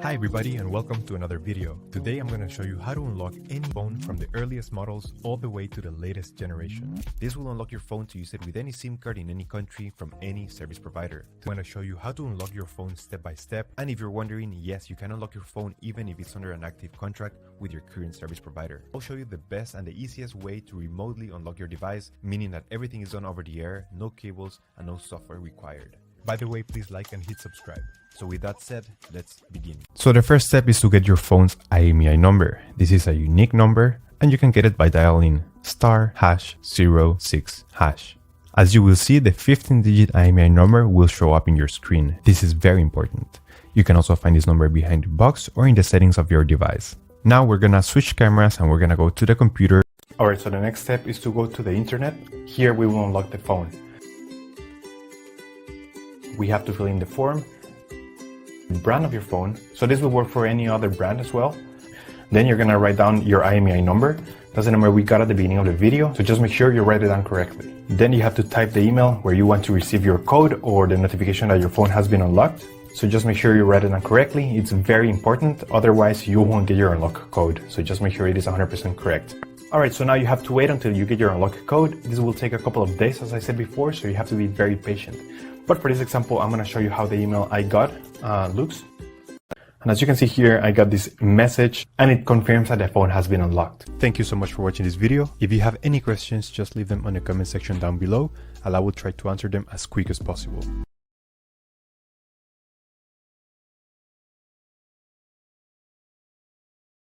Hi everybody and welcome to another video. Today I'm going to show you how to unlock any phone from the earliest models all the way to the latest generation. This will unlock your phone to use it with any SIM card in any country from any service provider. I'm going to show you how to unlock your phone step by step, and if you're wondering, yes, you can unlock your phone even if it's under an active contract with your current service provider. I'll show you the best and the easiest way to remotely unlock your device, meaning that everything is done over the air, no cables and no software required. By the way, please like and hit subscribe. So with that said, let's begin. So the first step is to get your phone's IMEI number. This is a unique number and you can get it by dialing *#06#. As you will see, the 15-digit IMEI number will show up in your screen. This is very important. You can also find this number behind the box or in the settings of your device. Now we're gonna switch cameras and we're gonna go to the computer. Alright, so the next step is to go to the internet. Here we will unlock the phone. We have to fill in the form, the brand of your phone. So this will work for any other brand as well. Then you're gonna write down your IMEI number. That's the number we got at the beginning of the video. So just make sure you write it down correctly. Then you have to type the email where you want to receive your code or the notification that your phone has been unlocked. So just make sure you write it down correctly. It's very important. Otherwise you won't get your unlock code. So just make sure it is 100% correct. Alright, so now you have to wait until you get your unlock code. This will take a couple of days, as I said before, so you have to be very patient. But for this example, I'm going to show you how the email I got looks. And as you can see here, I got this message and it confirms that the phone has been unlocked. Thank you so much for watching this video. If you have any questions, just leave them on the comment section down below and I will try to answer them as quick as possible.